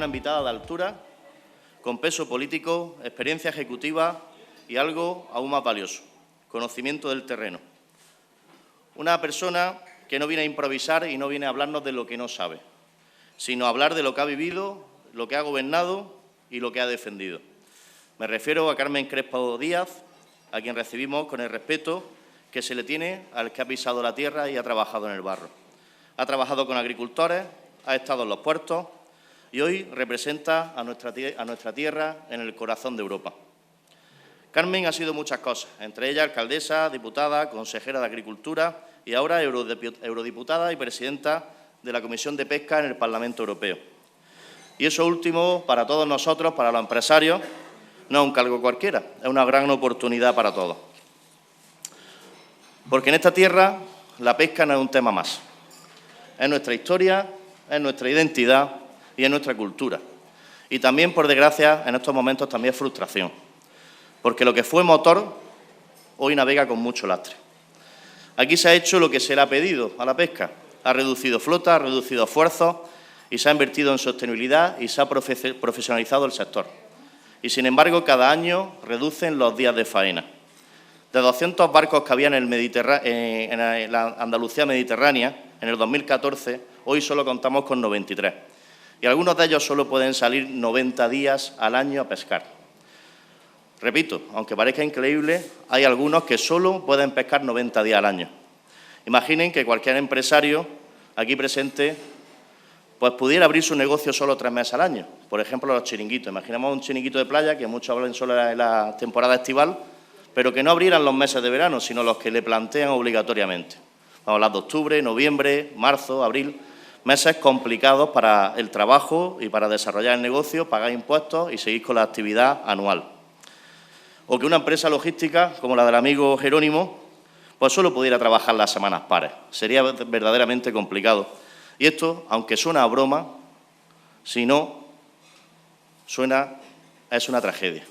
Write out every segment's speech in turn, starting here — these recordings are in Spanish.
una invitada de altura, con peso político, experiencia ejecutiva y algo aún más valioso, conocimiento del terreno. Una persona que no viene a improvisar y no viene a hablarnos de lo que no sabe, sino a hablar de lo que ha vivido, lo que ha gobernado y lo que ha defendido. Me refiero a Carmen Crespo Díaz, a quien recibimos con el respeto que se le tiene al que ha pisado la tierra y ha trabajado en el barro. Ha trabajado con agricultores, ha estado en los puertos y hoy representa a nuestra tierra en el corazón de Europa. Carmen ha sido muchas cosas, entre ellas alcaldesa, diputada, consejera de Agricultura y ahora eurodiputada y presidenta de la Comisión de Pesca en el Parlamento Europeo. Y eso último, para todos nosotros, para los empresarios, no es un cargo cualquiera, es una gran oportunidad para todos. Porque en esta tierra la pesca no es un tema más. Es nuestra historia, es nuestra identidad y es nuestra cultura. Y también, por desgracia, en estos momentos también es frustración. Porque lo que fue motor, hoy navega con mucho lastre. Aquí se ha hecho lo que se le ha pedido a la pesca. Ha reducido flota, ha reducido esfuerzos y se ha invertido en sostenibilidad y se ha profesionalizado el sector. Y, sin embargo, cada año reducen los días de faena. De 200 barcos que había en la Andalucía mediterránea, en el 2014, hoy solo contamos con 93. Y algunos de ellos solo pueden salir 90 días al año a pescar. Repito, aunque parezca increíble, hay algunos que solo pueden pescar 90 días al año. Imaginen que cualquier empresario aquí presente pues pudiera abrir su negocio solo 3 meses al año. Por ejemplo, los chiringuitos. Imaginemos un chiringuito de playa, que muchos hablan solo en la temporada estival, pero que no abrieran los meses de verano, sino los que le plantean obligatoriamente. Vamos a hablar de octubre, noviembre, marzo, abril, meses complicados para el trabajo y para desarrollar el negocio, pagar impuestos y seguir con la actividad anual. O que una empresa logística, como la del amigo Jerónimo, pues solo pudiera trabajar las semanas pares. Sería verdaderamente complicado. Y esto, aunque suena a broma, si no, es una tragedia.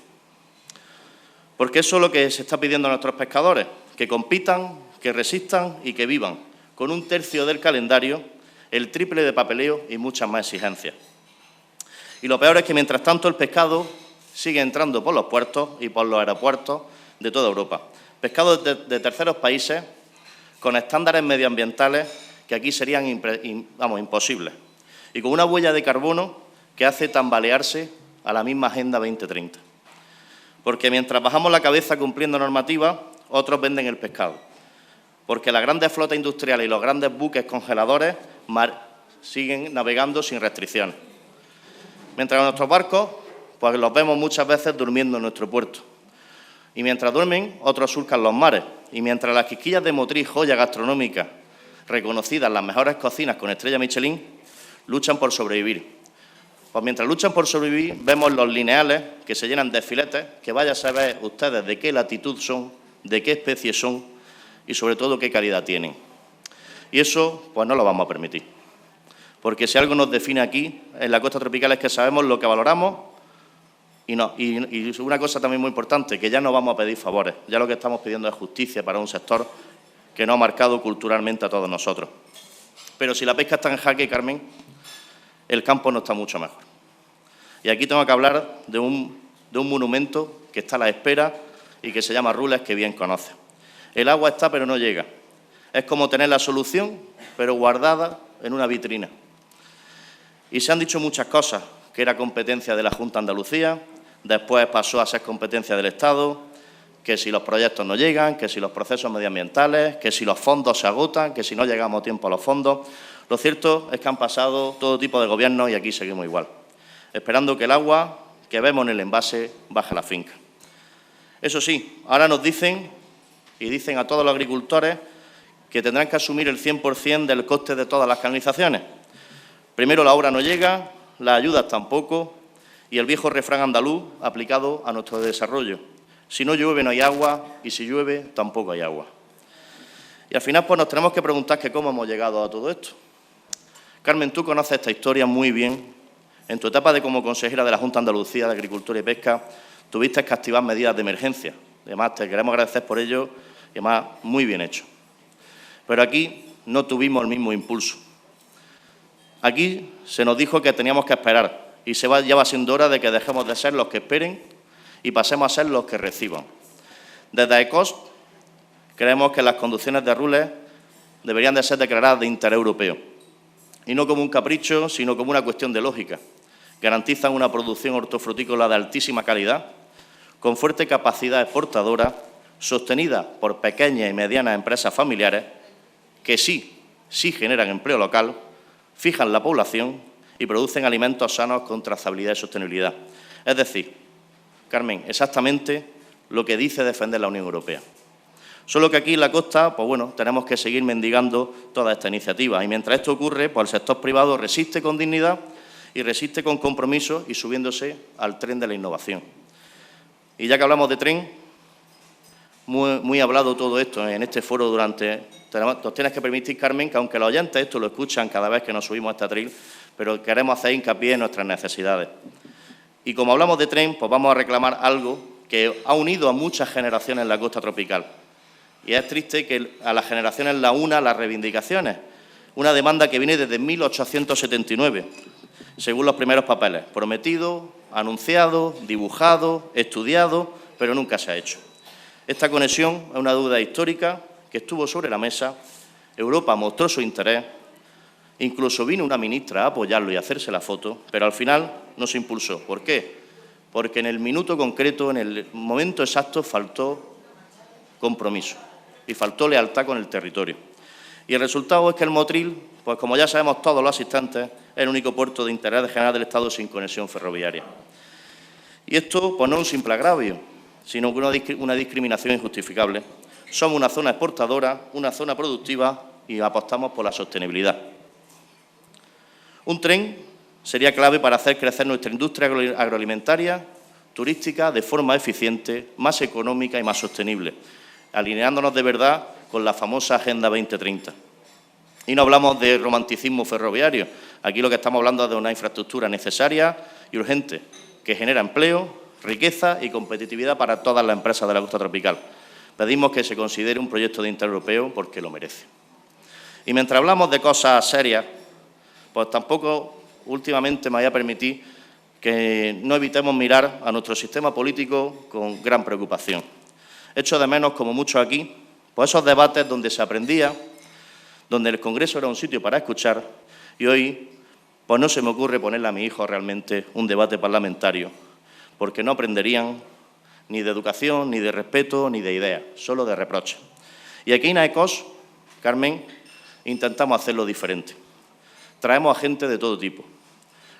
Porque eso es lo que se está pidiendo a nuestros pescadores, que compitan, que resistan y que vivan, con 1/3 del calendario, el triple de papeleo y muchas más exigencias. Y lo peor es que, mientras tanto, el pescado sigue entrando por los puertos y por los aeropuertos de toda Europa. Pescado de terceros países con estándares medioambientales que aquí serían imposibles y con una huella de carbono que hace tambalearse a la misma Agenda 2030. Porque mientras bajamos la cabeza cumpliendo normativas, otros venden el pescado. Porque las grandes flotas industriales y los grandes buques congeladores siguen navegando sin restricciones. Mientras nuestros barcos pues los vemos muchas veces durmiendo en nuestro puerto. Y mientras duermen, otros surcan los mares. Y mientras las quisquillas de Motril, joya gastronómica, reconocidas las mejores cocinas con estrella Michelin, luchan por sobrevivir. Pues mientras luchan por sobrevivir, vemos los lineales que se llenan de filetes, que vaya a saber ustedes de qué latitud son, de qué especie son y sobre todo qué calidad tienen. Y eso pues no lo vamos a permitir. Porque si algo nos define aquí, en la costa tropical, es que sabemos lo que valoramos. Y una cosa también muy importante, que ya no vamos a pedir favores, ya lo que estamos pidiendo es justicia para un sector que nos ha marcado culturalmente a todos nosotros. Pero si la pesca está en jaque, Carmen, el campo no está mucho mejor. Y aquí tengo que hablar de un monumento que está a la espera y que se llama Rules, que bien conoce. El agua está, pero no llega. Es como tener la solución, pero guardada en una vitrina. Y se han dicho muchas cosas, que era competencia de la Junta de Andalucía, después pasó a ser competencia del Estado, que si los proyectos no llegan, que si los procesos medioambientales, que si los fondos se agotan, que si no llegamos a tiempo a los fondos. Lo cierto es que han pasado todo tipo de gobiernos y aquí seguimos igual, esperando que el agua que vemos en el envase baje a la finca. Eso sí, ahora nos dicen, y dicen a todos los agricultores, que tendrán que asumir el 100% del coste de todas las canalizaciones. Primero la obra no llega, las ayudas tampoco, y el viejo refrán andaluz aplicado a nuestro desarrollo. Si no llueve no hay agua, y si llueve tampoco hay agua. Y al final pues nos tenemos que preguntar que cómo hemos llegado a todo esto. Carmen, tú conoces esta historia muy bien. En tu etapa como consejera de la Junta de Andalucía de Agricultura y Pesca, tuviste que activar medidas de emergencia. Además, te queremos agradecer por ello, y además, muy bien hecho. Pero aquí no tuvimos el mismo impulso. Aquí se nos dijo que teníamos que esperar, y ya va siendo hora de que dejemos de ser los que esperen y pasemos a ser los que reciban. Desde ECOS creemos que las conducciones de Rules deberían de ser declaradas de interés europeo, y no como un capricho, sino como una cuestión de lógica. Garantizan una producción hortofrutícola de altísima calidad, con fuerte capacidad exportadora, sostenida por pequeñas y medianas empresas familiares que sí generan empleo local, fijan la población y producen alimentos sanos con trazabilidad y sostenibilidad. Es decir, Carmen, exactamente lo que dice defender la Unión Europea. Solo que aquí en la costa, pues bueno, tenemos que seguir mendigando toda esta iniciativa. Y mientras esto ocurre, pues el sector privado resiste con dignidad y resiste con compromiso y subiéndose al tren de la innovación. Y ya que hablamos de tren, muy hablado todo esto en este foro durante... Nos tienes que permitir, Carmen, que aunque los oyentes esto lo escuchan cada vez que nos subimos a este atril, pero queremos hacer hincapié en nuestras necesidades. Y como hablamos de tren, pues vamos a reclamar algo que ha unido a muchas generaciones en la costa tropical. Y es triste que a las generaciones la una las reivindicaciones. Una demanda que viene desde 1879, según los primeros papeles. Prometido, anunciado, dibujado, estudiado, pero nunca se ha hecho. Esta conexión es una duda histórica que estuvo sobre la mesa. Europa mostró su interés. Incluso vino una ministra a apoyarlo y a hacerse la foto, pero al final no se impulsó. ¿Por qué? Porque en el minuto concreto, en el momento exacto, faltó compromiso y faltó lealtad con el territorio. Y el resultado es que el Motril, pues como ya sabemos todos los asistentes, es el único puerto de interés general del Estado sin conexión ferroviaria. Y esto, pues no es un simple agravio, sino una discriminación injustificable. Somos una zona exportadora, una zona productiva y apostamos por la sostenibilidad. Un tren sería clave para hacer crecer nuestra industria agroalimentaria, turística, de forma eficiente, más económica y más sostenible, alineándonos de verdad con la famosa Agenda 2030. Y no hablamos de romanticismo ferroviario. Aquí lo que estamos hablando es de una infraestructura necesaria y urgente, que genera empleo, riqueza y competitividad para todas las empresas de la costa tropical. Pedimos que se considere un proyecto de interés europeo porque lo merece. Y mientras hablamos de cosas serias, pues tampoco últimamente me voy a permitir que no evitemos mirar a nuestro sistema político con gran preocupación. Echo de menos, como muchos aquí, pues esos debates donde se aprendía, donde el Congreso era un sitio para escuchar, y hoy pues no se me ocurre ponerle a mi hijo realmente un debate parlamentario, porque no aprenderían ni de educación, ni de respeto, ni de ideas, solo de reproches. Y aquí en ECOS, Carmen, intentamos hacerlo diferente. Traemos a gente de todo tipo,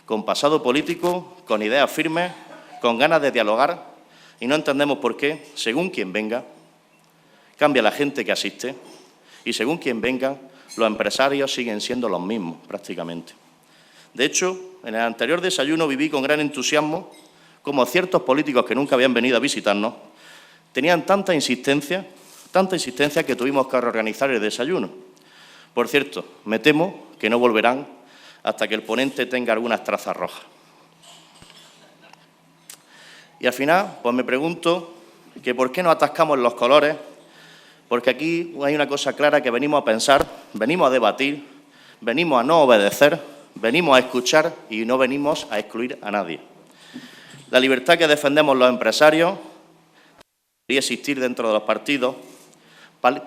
con pasado político, con ideas firmes, con ganas de dialogar, y no entendemos por qué, según quien venga, cambia la gente que asiste, y según quien venga, los empresarios siguen siendo los mismos, prácticamente. De hecho, en el anterior desayuno viví con gran entusiasmo cómo ciertos políticos que nunca habían venido a visitarnos tenían tanta insistencia que tuvimos que reorganizar el desayuno. Por cierto, me temo que no volverán hasta que el ponente tenga algunas trazas rojas. Y al final, pues me pregunto que por qué nos atascamos en los colores, porque aquí hay una cosa clara que venimos a pensar, venimos a debatir, venimos a no obedecer, venimos a escuchar y no venimos a excluir a nadie. La libertad que defendemos los empresarios debería existir dentro de los partidos,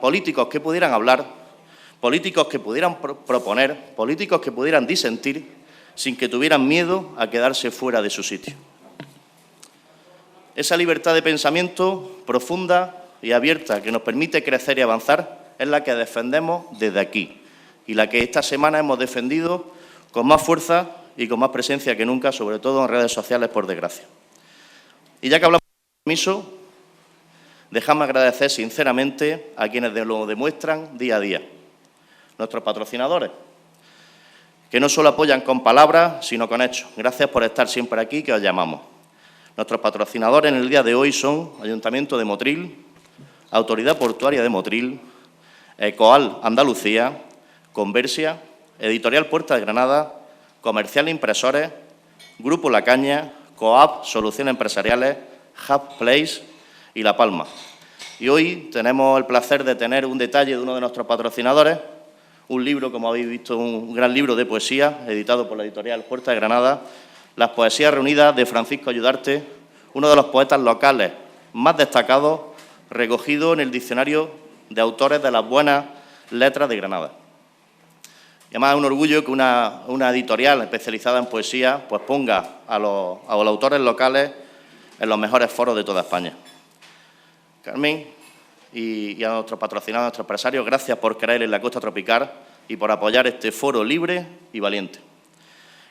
políticos que pudieran hablar, políticos que pudieran proponer, políticos que pudieran disentir sin que tuvieran miedo a quedarse fuera de su sitio. Esa libertad de pensamiento profunda y abierta que nos permite crecer y avanzar es la que defendemos desde aquí y la que esta semana hemos defendido con más fuerza y con más presencia que nunca, sobre todo en redes sociales, por desgracia. Y ya que hablamos de compromiso, dejadme agradecer sinceramente a quienes lo demuestran día a día. Nuestros patrocinadores, que no solo apoyan con palabras, sino con hechos. Gracias por estar siempre aquí, que os llamamos. Nuestros patrocinadores en el día de hoy son Ayuntamiento de Motril, Autoridad Portuaria de Motril, Ecoal Andalucía, Conversia, Editorial Puerta de Granada, Comercial Impresores, Grupo La Caña, Coap Soluciones Empresariales, Hub Place y La Palma. Y hoy tenemos el placer de tener un detalle de uno de nuestros patrocinadores, un libro, como habéis visto, un gran libro de poesía, editado por la editorial Puerta de Granada, las poesías reunidas de Francisco Ayudarte, uno de los poetas locales más destacados, recogido en el Diccionario de Autores de las Buenas Letras de Granada. Y además es un orgullo que una editorial especializada en poesía pues ponga a los autores locales en los mejores foros de toda España. Carmen y a nuestros patrocinadores, a nuestros empresarios, gracias por creer en la Costa Tropical y por apoyar este foro libre y valiente.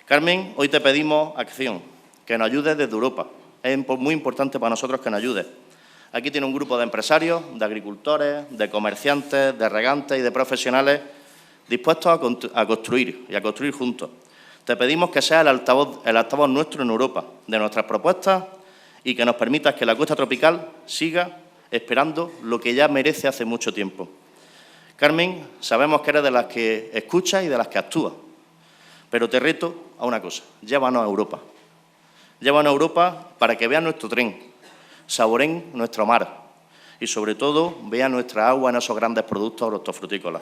Carmen, hoy te pedimos acción, que nos ayudes desde Europa. Es muy importante para nosotros que nos ayudes. Aquí tiene un grupo de empresarios, de agricultores, de comerciantes, de regantes y de profesionales dispuestos a construir y a construir juntos. Te pedimos que seas el altavoz nuestro en Europa, de nuestras propuestas y que nos permitas que la Costa Tropical siga esperando lo que ya merece hace mucho tiempo. Carmen, sabemos que eres de las que escuchas y de las que actúas, pero te reto a una cosa, llévanos a Europa. Llévanos a Europa para que vean nuestro tren, saboreen nuestro mar y, sobre todo, vean nuestra agua en esos grandes productos hortofrutícolas.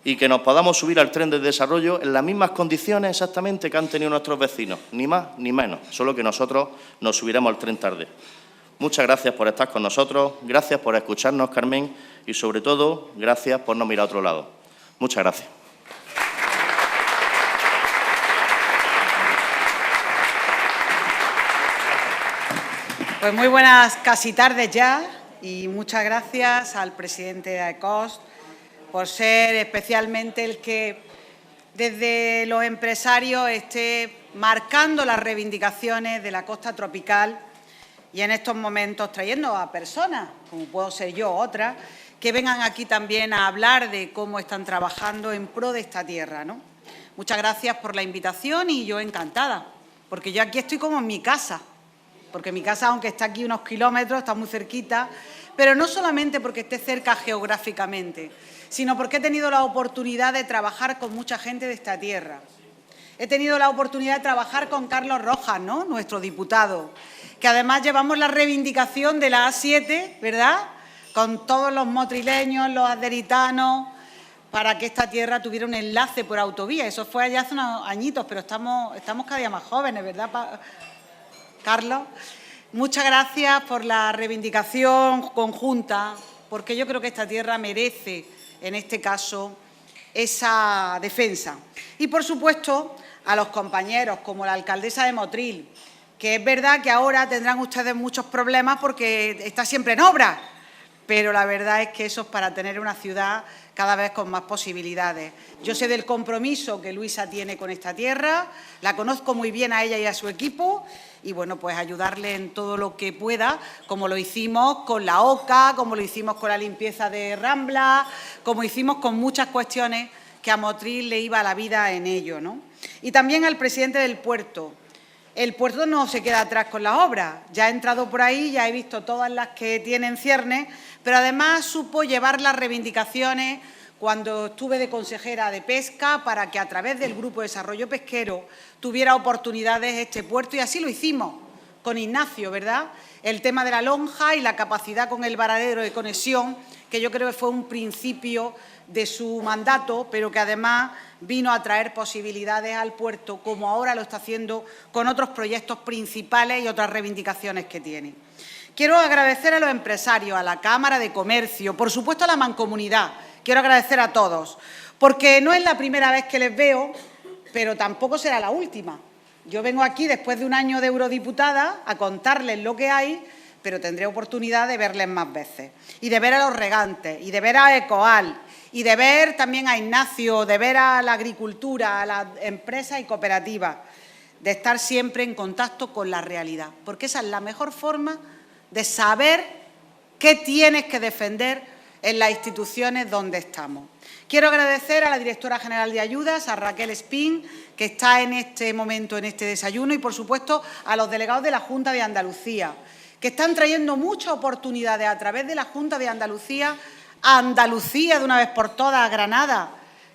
Y que nos podamos subir al tren de desarrollo en las mismas condiciones exactamente que han tenido nuestros vecinos, ni más ni menos, solo que nosotros nos subiremos al tren tarde. Muchas gracias por estar con nosotros, gracias por escucharnos, Carmen, y sobre todo, gracias por no mirar a otro lado. Muchas gracias. Pues muy buenas casi tardes ya y muchas gracias al presidente de AECOS por ser especialmente el que desde los empresarios esté marcando las reivindicaciones de la costa tropical y en estos momentos trayendo a personas, como puedo ser yo o otras, que vengan aquí también a hablar de cómo están trabajando en pro de esta tierra, ¿no? Muchas gracias por la invitación y yo encantada, porque yo aquí estoy como en mi casa. Porque mi casa, aunque está aquí unos kilómetros, está muy cerquita, pero no solamente porque esté cerca geográficamente, sino porque he tenido la oportunidad de trabajar con mucha gente de esta tierra. He tenido la oportunidad de trabajar con Carlos Rojas, ¿no?, nuestro diputado, que además llevamos la reivindicación de la A7, ¿verdad?, con todos los motrileños, los aderitanos, para que esta tierra tuviera un enlace por autovía. Eso fue allá hace unos añitos, pero estamos cada día más jóvenes, ¿verdad, Carlos? Muchas gracias por la reivindicación conjunta, porque yo creo que esta tierra merece, en este caso, esa defensa. Y, por supuesto, a los compañeros, como la alcaldesa de Motril, que es verdad que ahora tendrán ustedes muchos problemas porque está siempre en obra, pero la verdad es que eso es para tener una ciudad cada vez con más posibilidades. Yo sé del compromiso que Luisa tiene con esta tierra, la conozco muy bien a ella y a su equipo y, bueno, pues ayudarle en todo lo que pueda, como lo hicimos con la OCA, como lo hicimos con la limpieza de Rambla, como hicimos con muchas cuestiones que a Motril le iba la vida en ello, ¿no? Y también al presidente del puerto. El puerto no se queda atrás con las obras. Ya he entrado por ahí, ya he visto todas las que tienen ciernes, pero además supo llevar las reivindicaciones cuando estuve de consejera de pesca para que a través del Grupo de Desarrollo Pesquero tuviera oportunidades este puerto y así lo hicimos con Ignacio, ¿verdad? El tema de la lonja y la capacidad con el varadero de conexión, que yo creo que fue un principio de su mandato, pero que además vino a traer posibilidades al puerto, como ahora lo está haciendo con otros proyectos principales y otras reivindicaciones que tiene. Quiero agradecer a los empresarios, a la Cámara de Comercio, por supuesto a la Mancomunidad. Quiero agradecer a todos, porque no es la primera vez que les veo, pero tampoco será la última. Yo vengo aquí después de un año de eurodiputada a contarles lo que hay, pero tendré oportunidad de verles más veces. Y de ver a los regantes, y de ver a ECOAL, y de ver también a Ignacio, de ver a la agricultura, a las empresas y cooperativas, de estar siempre en contacto con la realidad, porque esa es la mejor forma de saber qué tienes que defender en las instituciones donde estamos. Quiero agradecer a la Directora General de Ayudas, a Raquel Espín, que está en este momento en este desayuno, y, por supuesto, a los delegados de la Junta de Andalucía, que están trayendo muchas oportunidades a través de la Junta de Andalucía a Andalucía de una vez por todas, a Granada,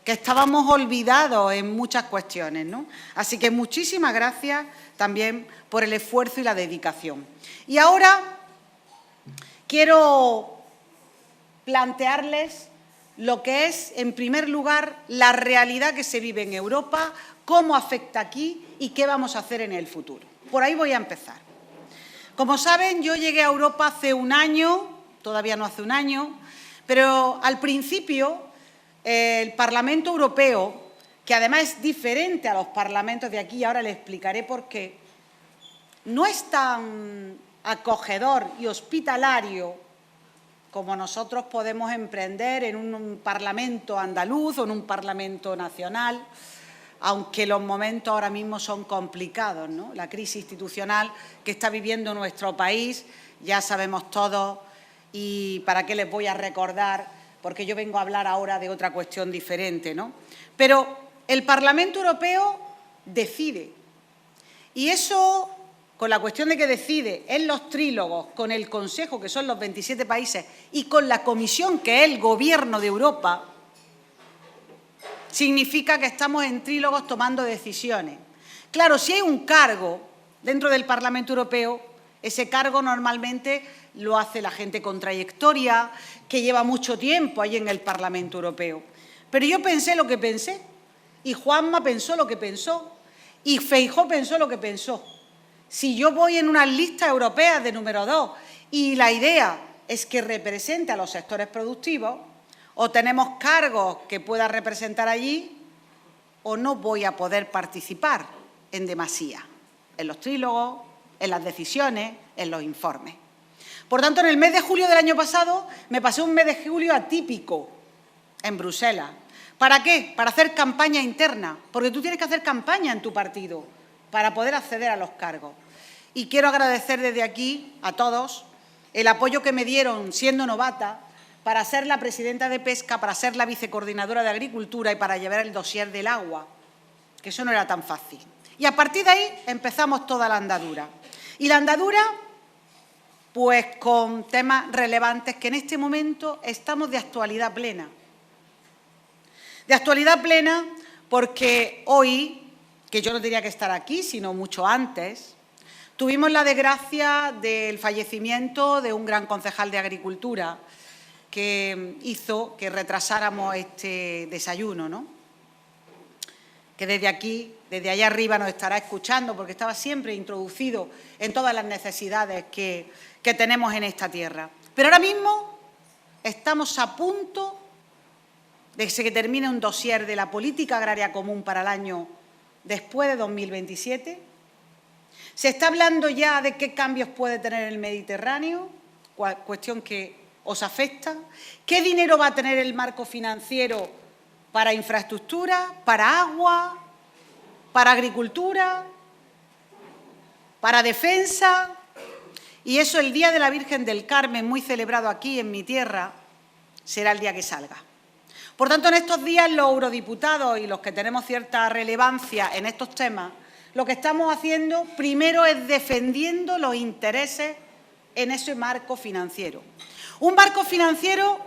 que estábamos olvidados en muchas cuestiones, ¿no? Así que muchísimas gracias también por el esfuerzo y la dedicación. Y ahora quiero plantearles lo que es, en primer lugar, la realidad que se vive en Europa, cómo afecta aquí y qué vamos a hacer en el futuro. Por ahí voy a empezar. Como saben, yo llegué a Europa hace un año, todavía no hace un año, pero al principio el Parlamento Europeo, que además es diferente a los parlamentos de aquí, y ahora les explicaré por qué, no es tan acogedor y hospitalario como nosotros podemos emprender en un Parlamento andaluz o en un Parlamento nacional, aunque los momentos ahora mismo son complicados, ¿no? La crisis institucional que está viviendo nuestro país, ya sabemos todos, y para qué les voy a recordar, porque yo vengo a hablar ahora de otra cuestión diferente, ¿no? Pero el Parlamento Europeo decide, y eso, con la cuestión de que decide en los trílogos con el Consejo, que son los 27 países, y con la Comisión, que es el Gobierno de Europa, significa que estamos en trílogos tomando decisiones. Claro, si hay un cargo dentro del Parlamento Europeo, ese cargo normalmente lo hace la gente con trayectoria, que lleva mucho tiempo ahí en el Parlamento Europeo. Pero yo pensé lo que pensé, y Juanma pensó lo que pensó, y Feijóo pensó lo que pensó. Si yo voy en unas listas europeas de número 2 y la idea es que represente a los sectores productivos, o tenemos cargos que pueda representar allí, o no voy a poder participar en demasía, en los trílogos, en las decisiones, en los informes. Por tanto, en el mes de julio del año pasado me pasé un mes de julio atípico en Bruselas. ¿Para qué? Para hacer campaña interna, porque tú tienes que hacer campaña en tu partido para poder acceder a los cargos. Y quiero agradecer desde aquí a todos el apoyo que me dieron siendo novata para ser la presidenta de Pesca, para ser la vicecoordinadora de Agricultura y para llevar el dossier del agua, que eso no era tan fácil. Y a partir de ahí empezamos toda la andadura. Y la andadura, pues con temas relevantes que en este momento estamos de actualidad plena. De actualidad plena porque hoy, que yo no tenía que estar aquí, sino mucho antes, tuvimos la desgracia del fallecimiento de un gran concejal de Agricultura que hizo que retrasáramos este desayuno, ¿no? Que desde aquí, desde allá arriba nos estará escuchando porque estaba siempre introducido en todas las necesidades que tenemos en esta tierra. Pero ahora mismo estamos a punto de que termine un dossier de la política agraria común para el año después de 2027. Se está hablando ya de qué cambios puede tener el Mediterráneo, cuestión que os afecta. ¿Qué dinero va a tener el marco financiero para infraestructura, para agua, para agricultura, para defensa? Y eso el Día de la Virgen del Carmen, muy celebrado aquí en mi tierra, será el día que salga. Por tanto, en estos días los eurodiputados y los que tenemos cierta relevancia en estos temas, lo que estamos haciendo primero es defendiendo los intereses en ese marco financiero. Un marco financiero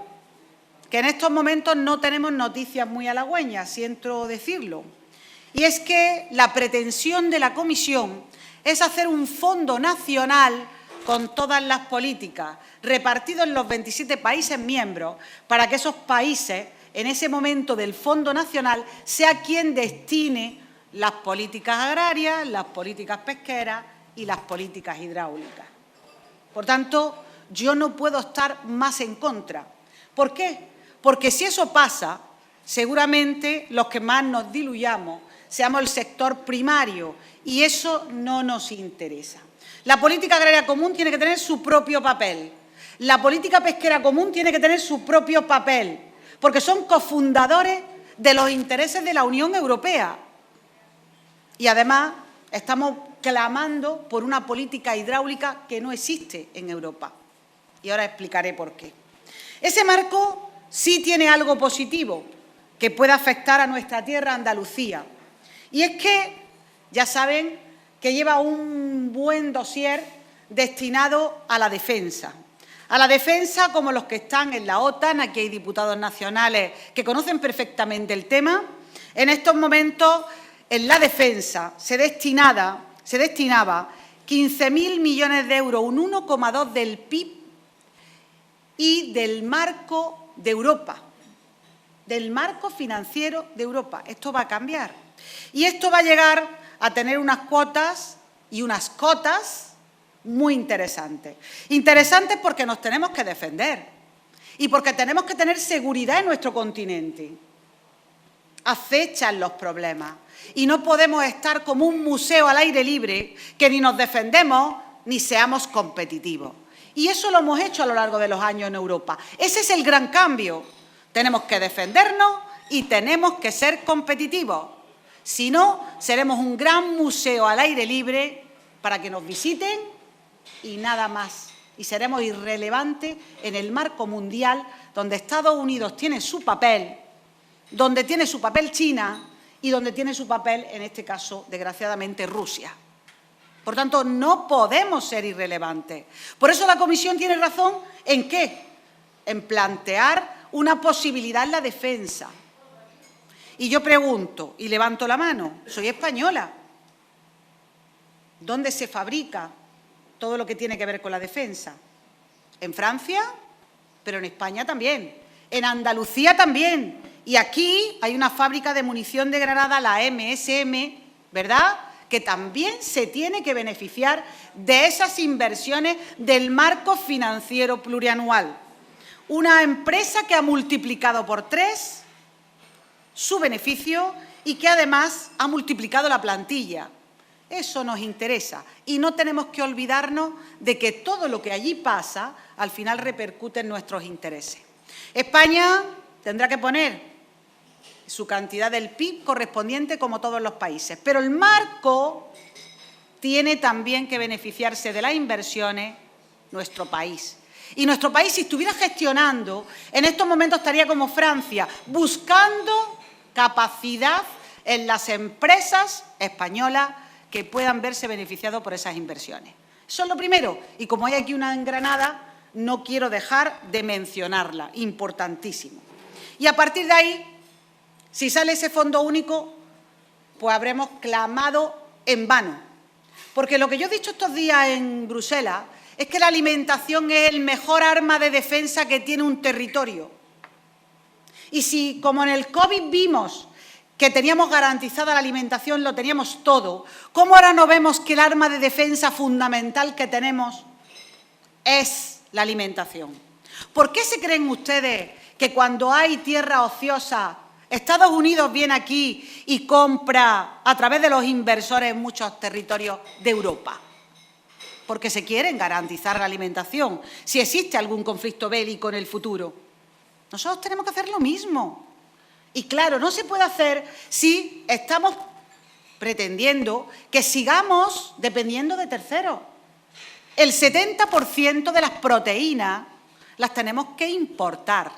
que en estos momentos no tenemos noticias muy halagüeñas, siento decirlo. Y es que la pretensión de la Comisión es hacer un fondo nacional con todas las políticas, repartidos en los 27 países miembros, para que esos países, en ese momento del Fondo Nacional, sea quien destine las políticas agrarias, las políticas pesqueras y las políticas hidráulicas. Por tanto, yo no puedo estar más en contra. ¿Por qué? Porque si eso pasa, seguramente los que más nos diluyamos seamos el sector primario y eso no nos interesa. La política agraria común tiene que tener su propio papel. La política pesquera común tiene que tener su propio papel, porque son cofundadores de los intereses de la Unión Europea. Y además estamos clamando por una política hidráulica que no existe en Europa. Y ahora explicaré por qué. Ese marco sí tiene algo positivo que puede afectar a nuestra tierra, Andalucía. Y es que, ya saben, que lleva un buen dossier destinado a la defensa. A la defensa como los que están en la OTAN, aquí hay diputados nacionales que conocen perfectamente el tema. En estos momentos, en la defensa se destinaba 15.000 millones de euros, un 1,2 del PIB y del marco de Europa, del marco financiero de Europa. Esto va a cambiar y esto va a llegar a tener unas cuotas y unas cotas muy interesantes. Interesantes porque nos tenemos que defender y porque tenemos que tener seguridad en nuestro continente. Acechan los problemas y no podemos estar como un museo al aire libre que ni nos defendemos ni seamos competitivos. Y eso lo hemos hecho a lo largo de los años en Europa. Ese es el gran cambio. Tenemos que defendernos y tenemos que ser competitivos. Si no, seremos un gran museo al aire libre para que nos visiten y nada más. Y seremos irrelevantes en el marco mundial donde Estados Unidos tiene su papel, donde tiene su papel China y donde tiene su papel, en este caso, desgraciadamente, Rusia. Por tanto, no podemos ser irrelevantes. Por eso la Comisión tiene razón ¿en qué? En plantear una posibilidad en la defensa. Y yo pregunto, y levanto la mano, soy española. ¿Dónde se fabrica todo lo que tiene que ver con la defensa? En Francia, pero en España también. En Andalucía también. Y aquí hay una fábrica de munición de Granada, la MSM, ¿verdad?, que también se tiene que beneficiar de esas inversiones del marco financiero plurianual. Una empresa que ha multiplicado por 3 su beneficio y que además ha multiplicado la plantilla. Eso nos interesa y no tenemos que olvidarnos de que todo lo que allí pasa al final repercute en nuestros intereses. España tendrá que poner su cantidad del PIB correspondiente como todos los países, pero el marco tiene también que beneficiarse de las inversiones nuestro país. Y nuestro país, si estuviera gestionando, en estos momentos estaría como Francia, buscando capacidad en las empresas españolas que puedan verse beneficiados por esas inversiones. Eso es lo primero. Y como hay aquí una en Granada, no quiero dejar de mencionarla, importantísimo. Y a partir de ahí, si sale ese fondo único, pues habremos clamado en vano. Porque lo que yo he dicho estos días en Bruselas es que la alimentación es el mejor arma de defensa que tiene un territorio. Y si, como en el COVID vimos que teníamos garantizada la alimentación, lo teníamos todo, ¿cómo ahora no vemos que el arma de defensa fundamental que tenemos es la alimentación? ¿Por qué se creen ustedes que cuando hay tierra ociosa, Estados Unidos viene aquí y compra a través de los inversores en muchos territorios de Europa? Porque se quieren garantizar la alimentación, si existe algún conflicto bélico en el futuro. Nosotros tenemos que hacer lo mismo. Y claro, no se puede hacer si estamos pretendiendo que sigamos dependiendo de terceros. El 70% de las proteínas las tenemos que importar.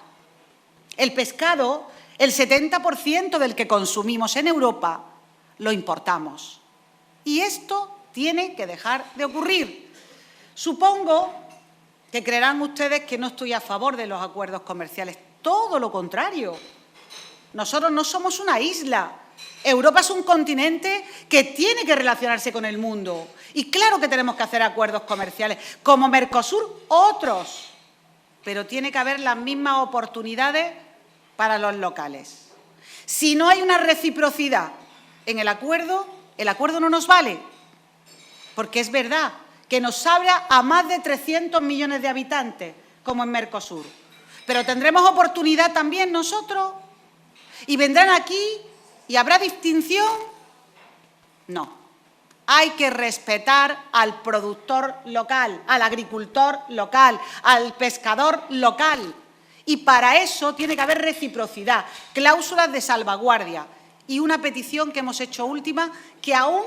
El pescado, el 70% del que consumimos en Europa, lo importamos. Y esto tiene que dejar de ocurrir. Supongo que creerán ustedes que no estoy a favor de los acuerdos comerciales. Todo lo contrario. Nosotros no somos una isla. Europa es un continente que tiene que relacionarse con el mundo. Y claro que tenemos que hacer acuerdos comerciales, como Mercosur, otros. Pero tiene que haber las mismas oportunidades para los locales. Si no hay una reciprocidad en el acuerdo no nos vale. Porque es verdad que nos habla a más de 300 millones de habitantes, como en Mercosur. Pero tendremos oportunidad también nosotros. ¿Y vendrán aquí y habrá distinción? No. Hay que respetar al productor local, al agricultor local, al pescador local. Y para eso tiene que haber reciprocidad, cláusulas de salvaguardia y una petición que hemos hecho última, que aún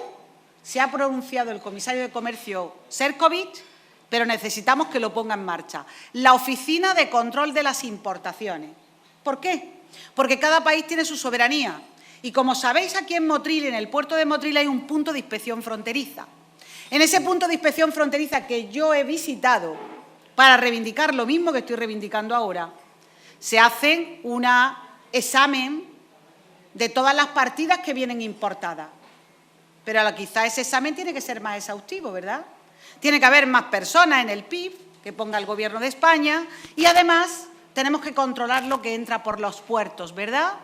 se ha pronunciado el comisario de Comercio Šefčovič, pero necesitamos que lo ponga en marcha. La Oficina de Control de las Importaciones. ¿Por qué? Porque cada país tiene su soberanía. Y como sabéis, aquí en Motril, en el puerto de Motril, hay un punto de inspección fronteriza. En ese punto de inspección fronteriza que yo he visitado para reivindicar lo mismo que estoy reivindicando ahora, se hace un examen de todas las partidas que vienen importadas. Pero quizá ese examen tiene que ser más exhaustivo, ¿verdad? Tiene que haber más personas en el PIB que ponga el Gobierno de España y, además, tenemos que controlar lo que entra por los puertos, ¿verdad?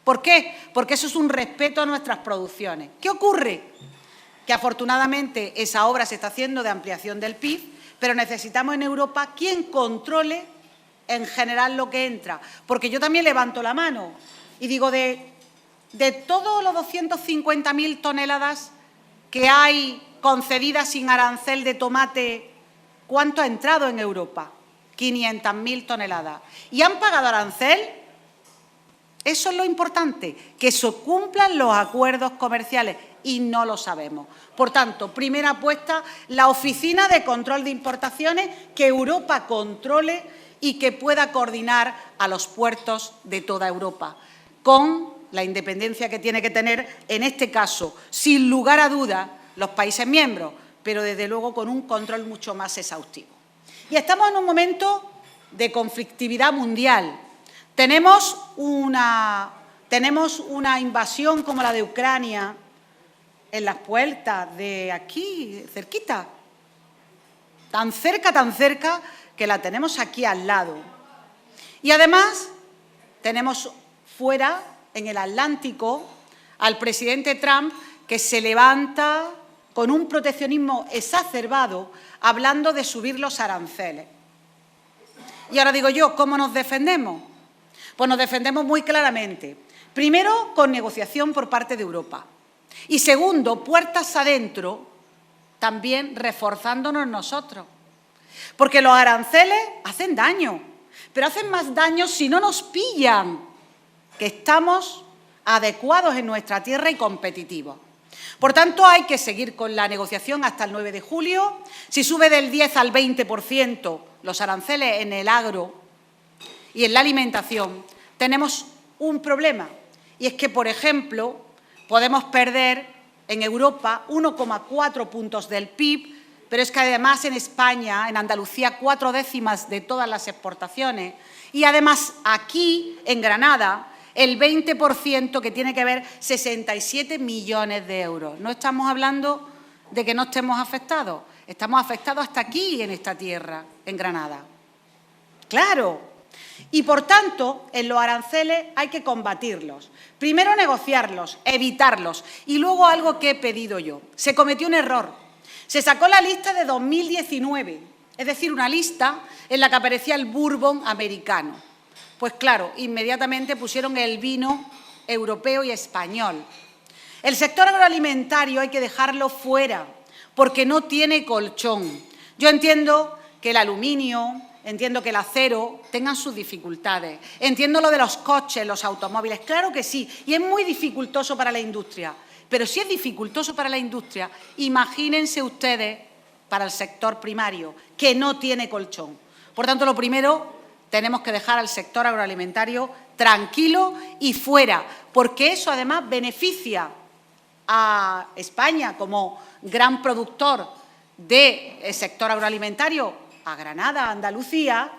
¿Por qué? Porque eso es un respeto a nuestras producciones. ¿Qué ocurre? Que afortunadamente esa obra se está haciendo de ampliación del PIB, pero necesitamos en Europa quien controle en general lo que entra. Porque yo también levanto la mano y digo, de todos los 250.000 toneladas que hay concedidas sin arancel de tomate, ¿cuánto ha entrado en Europa? 500.000 toneladas. ¿Y han pagado arancel? Eso es lo importante, que se cumplan los acuerdos comerciales y no lo sabemos. Por tanto, primera apuesta, la Oficina de Control de Importaciones, que Europa controle y que pueda coordinar a los puertos de toda Europa, con la independencia que tiene que tener, en este caso, sin lugar a dudas, los países miembros, pero desde luego con un control mucho más exhaustivo. Y estamos en un momento de conflictividad mundial. Tenemos una invasión como la de Ucrania en las puertas de aquí, cerquita, tan cerca, que la tenemos aquí al lado. Y además tenemos fuera, en el Atlántico, al presidente Trump, que se levanta con un proteccionismo exacerbado, hablando de subir los aranceles. Y ahora digo yo, ¿cómo nos defendemos? Pues nos defendemos muy claramente. Primero, con negociación por parte de Europa. Y segundo, puertas adentro, también reforzándonos nosotros. Porque los aranceles hacen daño, pero hacen más daño si no nos pillan, que estamos adecuados en nuestra tierra y competitivos. Por tanto, hay que seguir con la negociación hasta el 9 de julio. Si sube del 10 al 20% los aranceles en el agro y en la alimentación, tenemos un problema. Y es que, por ejemplo, podemos perder en Europa 1,4 puntos del PIB, pero es que además en España, en Andalucía, 4 décimas de todas las exportaciones. Y además aquí, en Granada, el 20% que tiene que ver 67 millones de euros. No estamos hablando de que no estemos afectados, estamos afectados hasta aquí, en esta tierra, en Granada. ¡Claro! Y, por tanto, en los aranceles hay que combatirlos. Primero, negociarlos, evitarlos. Y luego, algo que he pedido yo. Se cometió un error. Se sacó la lista de 2019, es decir, una lista en la que aparecía el bourbon americano. Pues claro, inmediatamente pusieron el vino europeo y español. El sector agroalimentario hay que dejarlo fuera, porque no tiene colchón. Yo entiendo que el aluminio, entiendo que el acero tengan sus dificultades. Entiendo lo de los coches, los automóviles, claro que sí, y es muy dificultoso para la industria. Pero si es dificultoso para la industria, imagínense ustedes para el sector primario, que no tiene colchón. Por tanto, lo primero, tenemos que dejar al sector agroalimentario tranquilo y fuera, porque eso además beneficia a España como gran productor del sector agroalimentario, a Granada, a Andalucía,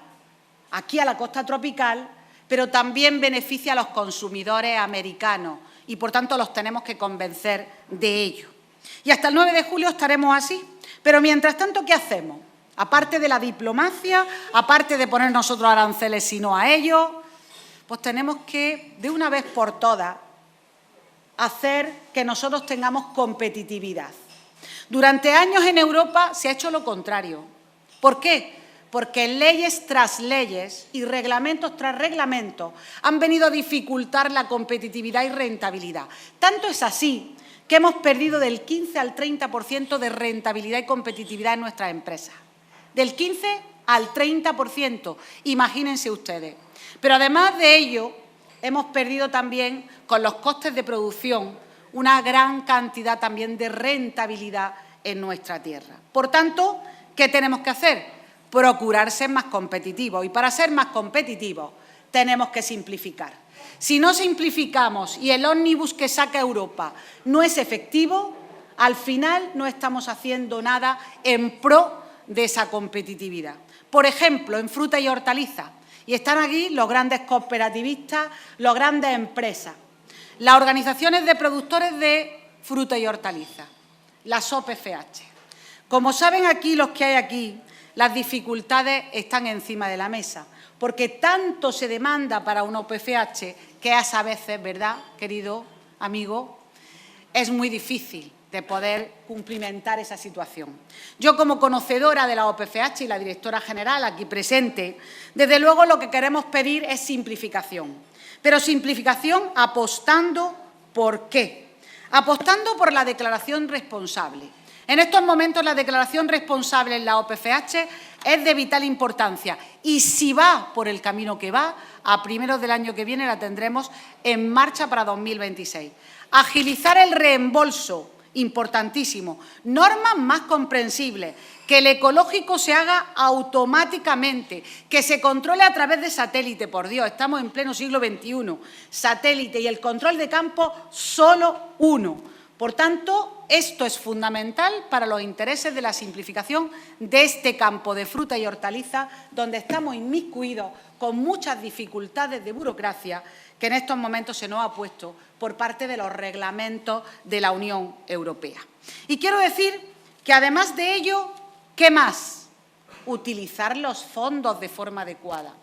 aquí a la costa tropical, pero también beneficia a los consumidores americanos y, por tanto, los tenemos que convencer de ello. Y hasta el 9 de julio estaremos así. Pero, mientras tanto, ¿qué hacemos? Aparte de la diplomacia, aparte de poner nosotros aranceles y no a ellos, pues tenemos que, de una vez por todas, hacer que nosotros tengamos competitividad. Durante años en Europa se ha hecho lo contrario. ¿Por qué? Porque leyes tras leyes y reglamentos tras reglamentos han venido a dificultar la competitividad y rentabilidad. Tanto es así que hemos perdido del 15 al 30% de rentabilidad y competitividad en nuestras empresas. Del 15 al 30%, imagínense ustedes. Pero además de ello, hemos perdido también con los costes de producción una gran cantidad también de rentabilidad en nuestra tierra. Por tanto, ¿qué tenemos que hacer? Procurar ser más competitivos. Y para ser más competitivos tenemos que simplificar. Si no simplificamos y el ómnibus que saca Europa no es efectivo, al final no estamos haciendo nada en pro de esa competitividad. Por ejemplo, en fruta y hortalizas. Y están aquí los grandes cooperativistas, las grandes empresas, las organizaciones de productores de fruta y hortalizas, las OPFH. Como saben aquí los que hay aquí, las dificultades están encima de la mesa, porque tanto se demanda para una OPFH que es a veces, ¿verdad, querido amigo? Es muy difícil de poder cumplimentar esa situación. Yo, como conocedora de la OPFH y la directora general aquí presente, desde luego lo que queremos pedir es simplificación. Pero simplificación apostando ¿por qué? Apostando por la declaración responsable. En estos momentos la declaración responsable en la OPFH es de vital importancia y si va por el camino que va, a primeros del año que viene la tendremos en marcha para 2026. Agilizar el reembolso, importantísimo. Normas más comprensibles, que el ecológico se haga automáticamente, que se controle a través de satélite, por Dios, estamos en pleno siglo XXI, satélite y el control de campo solo uno. Por tanto, esto es fundamental para los intereses de la simplificación de este campo de fruta y hortaliza, donde estamos inmiscuidos con muchas dificultades de burocracia que en estos momentos se nos ha puesto por parte de los reglamentos de la Unión Europea. Y quiero decir que, además de ello, ¿qué más? Utilizar los fondos de forma adecuada.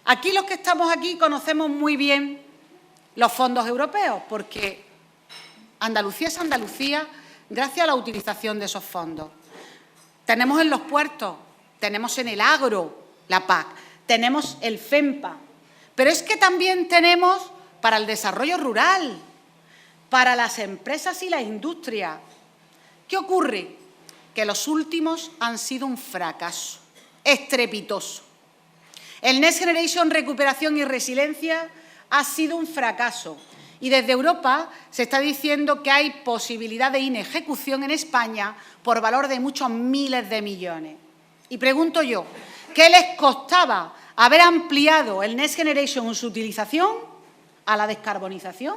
Aquí los que estamos aquí conocemos muy bien los fondos europeos, porque Andalucía es Andalucía gracias a la utilización de esos fondos. Tenemos en los puertos, tenemos en el agro la PAC, tenemos el FEMPA, pero es que también tenemos para el desarrollo rural, para las empresas y la industria. ¿Qué ocurre? Que los últimos han sido un fracaso estrepitoso. El Next Generation Recuperación y Resiliencia ha sido un fracaso. Y desde Europa se está diciendo que hay posibilidad de inejecución en España por valor de muchos miles de millones. Y pregunto yo, ¿qué les costaba haber ampliado el Next Generation su utilización a la descarbonización?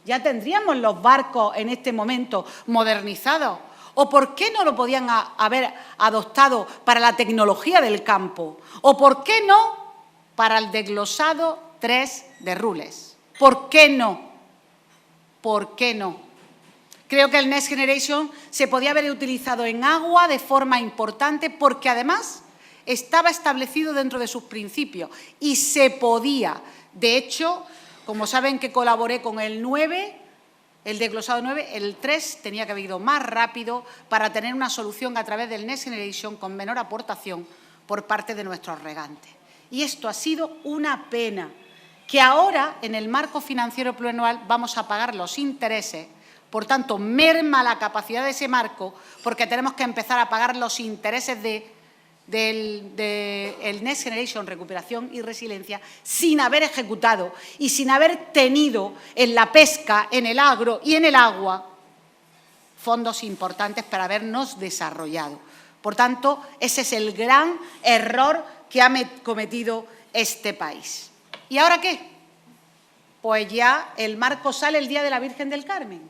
Ya tendríamos los barcos en este momento modernizados. ¿O por qué no lo podían haber adoptado para la tecnología del campo? ¿O por qué no para el desglosado 3 de Rules? ¿Por qué no? ¿Por qué no? Creo que el Next Generation se podía haber utilizado en agua de forma importante porque, además, estaba establecido dentro de sus principios y se podía. De hecho, como saben que colaboré con el 9, el desglosado 9, el 3 tenía que haber ido más rápido para tener una solución a través del Next Generation con menor aportación por parte de nuestros regantes. Y esto ha sido una pena, que ahora, en el marco financiero plurianual, vamos a pagar los intereses. Por tanto, merma la capacidad de ese marco porque tenemos que empezar a pagar los intereses del Next Generation Recuperación y Resiliencia sin haber ejecutado y sin haber tenido en la pesca, en el agro y en el agua fondos importantes para habernos desarrollado. Por tanto, ese es el gran error que ha cometido este país. ¿Y ahora qué? Pues ya el marco sale el día de la Virgen del Carmen.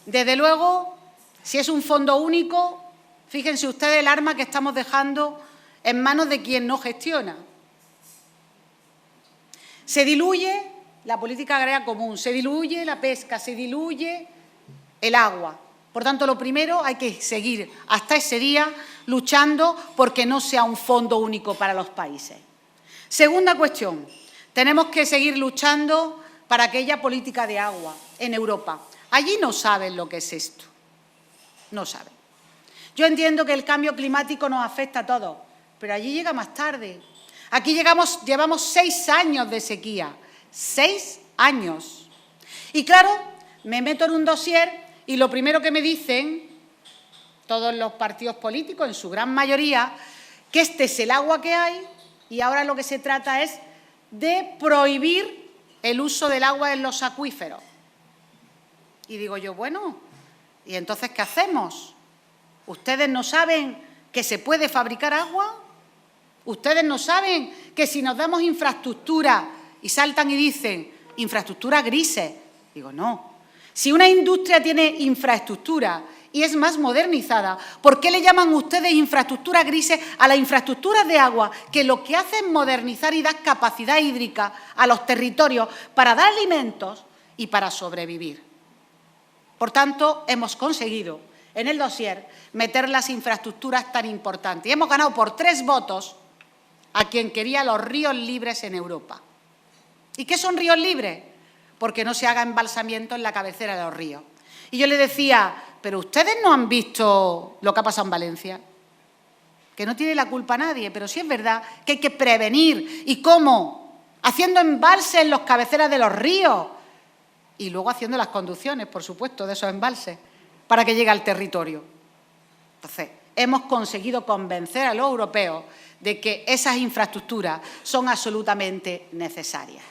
Desde luego, si es un fondo único, fíjense ustedes el arma que estamos dejando en manos de quien no gestiona. Se diluye la política agraria común, se diluye la pesca, se diluye el agua. Por tanto, lo primero, hay que seguir hasta ese día luchando porque no sea un fondo único para los países. Segunda cuestión, tenemos que seguir luchando para aquella política de agua en Europa. Allí no saben lo que es esto, no saben. Yo entiendo que el cambio climático nos afecta a todos, pero allí llega más tarde. Aquí llevamos 6 años de sequía, 6 años. Y claro, me meto en un dossier y lo primero que me dicen todos los partidos políticos, en su gran mayoría, que este es el agua que hay y ahora lo que se trata es de prohibir el uso del agua en los acuíferos. Y digo yo, bueno, ¿y entonces qué hacemos? ¿Ustedes no saben que se puede fabricar agua? ¿Ustedes no saben que si nos damos infraestructura y saltan y dicen infraestructura grises? Digo, no. Si una industria tiene infraestructura y es más modernizada, ¿por qué le llaman ustedes infraestructura grises a las infraestructuras de agua que lo que hace es modernizar y dar capacidad hídrica a los territorios para dar alimentos y para sobrevivir? Por tanto, hemos conseguido en el dossier meter las infraestructuras tan importantes. Y hemos ganado por 3 votos a quien quería los ríos libres en Europa. ¿Y qué son ríos libres? Porque no se haga embalsamiento en la cabecera de los ríos. Y yo le decía, pero ustedes no han visto lo que ha pasado en Valencia, que no tiene la culpa nadie, pero sí es verdad que hay que prevenir. ¿Y cómo? Haciendo embalses en las cabeceras de los ríos y luego haciendo las conducciones, por supuesto, de esos embalses, para que llegue al territorio. Entonces, hemos conseguido convencer a los europeos de que esas infraestructuras son absolutamente necesarias.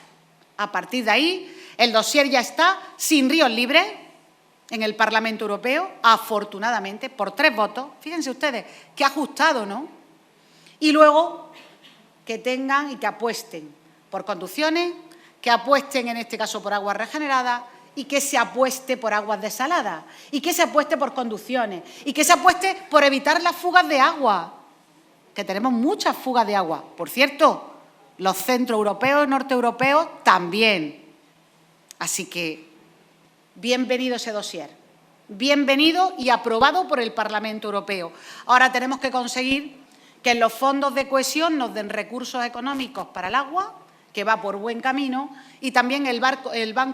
A partir de ahí, el dossier ya está sin ríos libres en el Parlamento Europeo, afortunadamente, por 3 votos. Fíjense ustedes, qué ajustado, ¿no? Y luego, que tengan y que apuesten por conducciones, que apuesten, en este caso, por aguas regeneradas y que se apueste por aguas desaladas y que se apueste por conducciones y que se apueste por evitar las fugas de agua, que tenemos muchas fugas de agua. Por cierto, los centroeuropeos y norteeuropeos también. Así que, bienvenido ese dossier, bienvenido y aprobado por el Parlamento Europeo. Ahora tenemos que conseguir que en los fondos de cohesión nos den recursos económicos para el agua, que va por buen camino, y también el Banco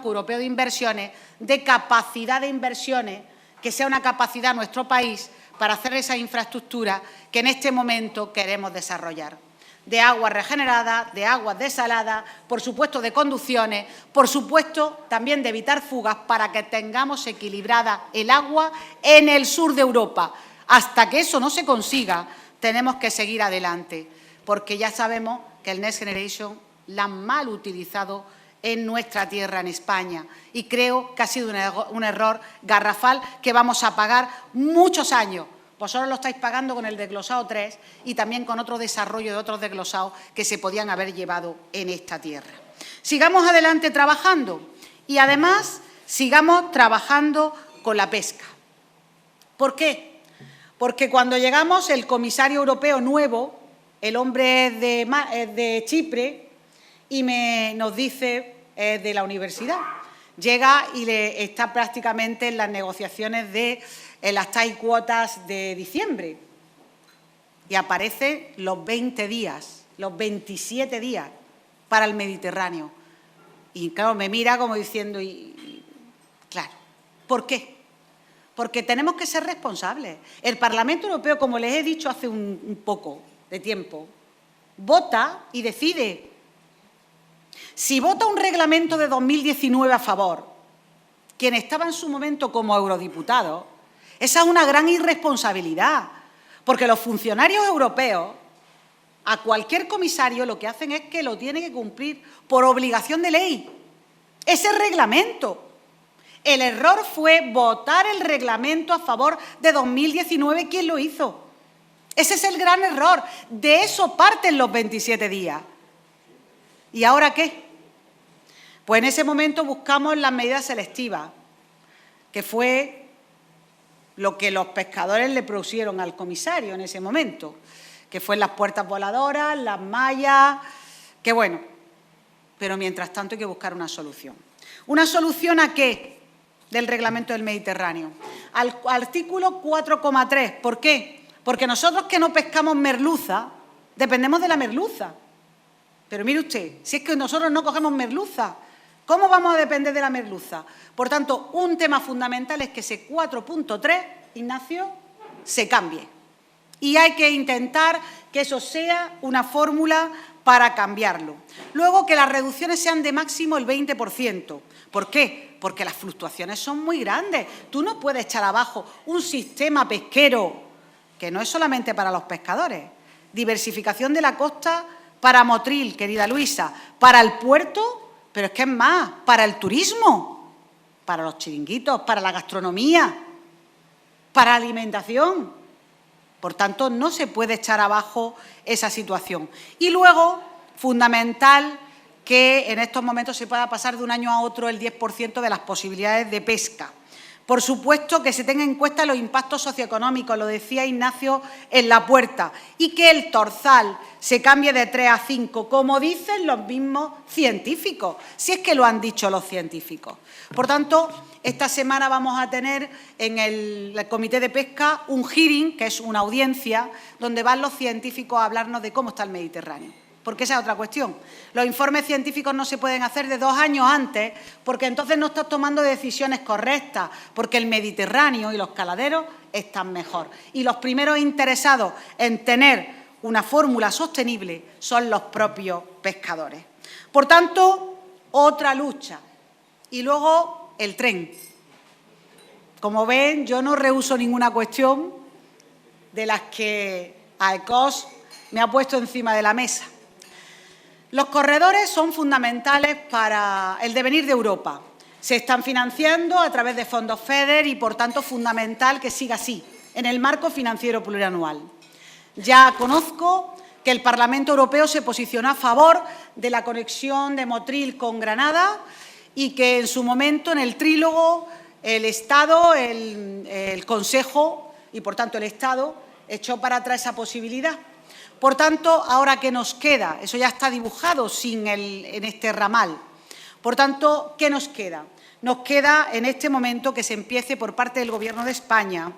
Europeo de Inversiones de capacidad de inversiones, que sea una capacidad en nuestro país para hacer esa infraestructura que en este momento queremos desarrollar. De aguas regeneradas, de aguas desaladas, por supuesto de conducciones, por supuesto también de evitar fugas para que tengamos equilibrada el agua en el sur de Europa. Hasta que eso no se consiga, tenemos que seguir adelante, porque ya sabemos que el Next Generation la han mal utilizado en nuestra tierra, en España, y creo que ha sido un error garrafal que vamos a pagar muchos años. Vosotros lo estáis pagando con el desglosado 3 y también con otro desarrollo de otros desglosados que se podían haber llevado en esta tierra. Sigamos adelante trabajando y, además, sigamos trabajando con la pesca. ¿Por qué? Porque cuando llegamos, el comisario europeo nuevo, el hombre de Chipre, y nos dice de la universidad, llega y está prácticamente en las negociaciones de las TAI cuotas de diciembre y aparece los 20 días, los 27 días para el Mediterráneo. Y claro, me mira como diciendo, claro, ¿por qué? Porque tenemos que ser responsables. El Parlamento Europeo, como les he dicho hace un poco de tiempo, vota y decide. Si vota un reglamento de 2019 a favor, quien estaba en su momento como eurodiputado, esa es una gran irresponsabilidad, porque los funcionarios europeos a cualquier comisario lo que hacen es que lo tiene que cumplir por obligación de ley. Ese reglamento. El error fue votar el reglamento a favor de 2019. ¿Quién lo hizo? Ese es el gran error. De eso parten los 27 días. ¿Y ahora qué? Pues en ese momento buscamos las medidas selectivas, que fue lo que los pescadores le propusieron al comisario en ese momento, que fue las puertas voladoras, las mallas, que bueno, pero mientras tanto hay que buscar una solución. ¿Una solución a qué? Del reglamento del Mediterráneo. Al artículo 4,3. ¿Por qué? Porque nosotros que no pescamos merluza, dependemos de la merluza. Pero mire usted, si es que nosotros no cogemos merluza, ¿cómo vamos a depender de la merluza? Por tanto, un tema fundamental es que ese 4.3, Ignacio, se cambie. Y hay que intentar que eso sea una fórmula para cambiarlo. Luego, que las reducciones sean de máximo el 20%. ¿Por qué? Porque las fluctuaciones son muy grandes. Tú no puedes echar abajo un sistema pesquero que no es solamente para los pescadores. Diversificación de la costa para Motril, querida Luisa, para el puerto, pero es que es más, para el turismo, para los chiringuitos, para la gastronomía, para la alimentación. Por tanto, no se puede echar abajo esa situación. Y luego, fundamental, que en estos momentos se pueda pasar de un año a otro el 10% de las posibilidades de pesca. Por supuesto, que se tengan en cuenta los impactos socioeconómicos, lo decía Ignacio en la puerta, y que el torzal se cambie de 3 a 5, como dicen los mismos científicos, si es que lo han dicho los científicos. Por tanto, esta semana vamos a tener en el Comité de Pesca un hearing, que es una audiencia, donde van los científicos a hablarnos de cómo está el Mediterráneo. Porque esa es otra cuestión. Los informes científicos no se pueden hacer de 2 años antes, porque entonces no estás tomando decisiones correctas, porque el Mediterráneo y los caladeros están mejor. Y los primeros interesados en tener una fórmula sostenible son los propios pescadores. Por tanto, otra lucha. Y luego el tren. Como ven, yo no rehúso ninguna cuestión de las que AECOS me ha puesto encima de la mesa. Los corredores son fundamentales para el devenir de Europa. Se están financiando a través de fondos FEDER y, por tanto, fundamental que siga así, en el marco financiero plurianual. Ya conozco que el Parlamento Europeo se posicionó a favor de la conexión de Motril con Granada y que, en su momento, en el trílogo, el Estado, el Consejo y, por tanto, el Estado, echó para atrás esa posibilidad. Por tanto, ¿ahora qué nos queda? Eso ya está dibujado en este ramal. Por tanto, ¿qué nos queda? Nos queda en este momento que se empiece por parte del Gobierno de España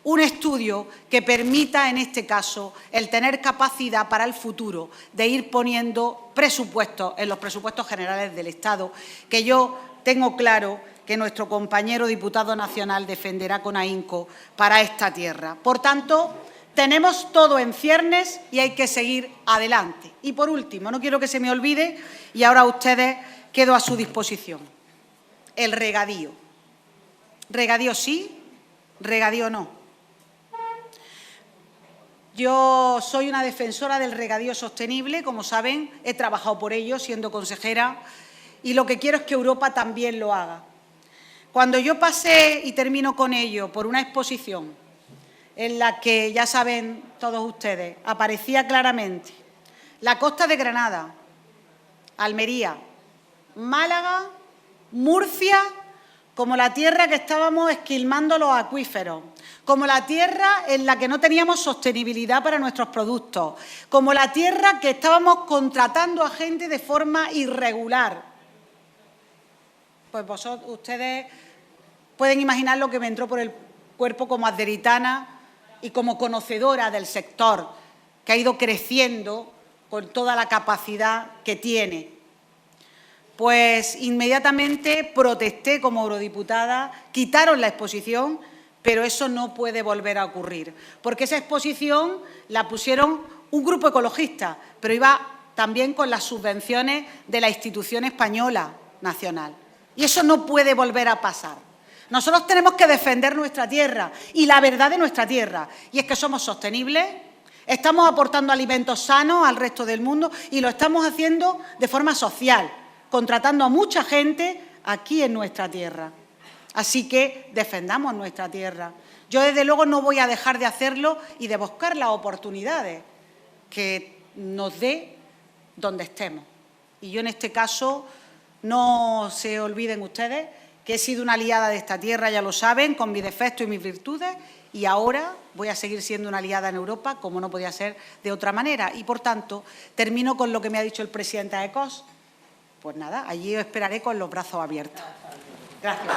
un estudio que permita, en este caso, el tener capacidad para el futuro de ir poniendo presupuestos en los presupuestos generales del Estado, que yo tengo claro que nuestro compañero diputado nacional defenderá con ahínco para esta tierra. Por tanto, tenemos todo en ciernes y hay que seguir adelante. Y, por último, no quiero que se me olvide, y ahora a ustedes quedo a su disposición, el regadío. Regadío sí, regadío no. Yo soy una defensora del regadío sostenible, como saben, he trabajado por ello siendo consejera y lo que quiero es que Europa también lo haga. Cuando yo pasé, y termino con ello, por una exposición en la que, ya saben todos ustedes, aparecía claramente la costa de Granada, Almería, Málaga, Murcia, como la tierra que estábamos esquilmando los acuíferos, como la tierra en la que no teníamos sostenibilidad para nuestros productos, como la tierra que estábamos contratando a gente de forma irregular. Pues ustedes pueden imaginar lo que me entró por el cuerpo como adderitana y como conocedora del sector, que ha ido creciendo con toda la capacidad que tiene. Pues inmediatamente protesté como eurodiputada, quitaron la exposición, pero eso no puede volver a ocurrir, porque esa exposición la pusieron un grupo ecologista, pero iba también con las subvenciones de la institución española nacional. Y eso no puede volver a pasar. Nosotros tenemos que defender nuestra tierra y la verdad de nuestra tierra, y es que somos sostenibles, estamos aportando alimentos sanos al resto del mundo y lo estamos haciendo de forma social, contratando a mucha gente aquí en nuestra tierra. Así que defendamos nuestra tierra. Yo, desde luego, no voy a dejar de hacerlo y de buscar las oportunidades que nos dé donde estemos. Y yo, en este caso, no se olviden ustedes que he sido una aliada de esta tierra, ya lo saben, con mis defectos y mis virtudes, y ahora voy a seguir siendo una aliada en Europa, como no podía ser de otra manera. Y, por tanto, termino con lo que me ha dicho el presidente de AECOS. Pues nada, allí os esperaré con los brazos abiertos. Gracias.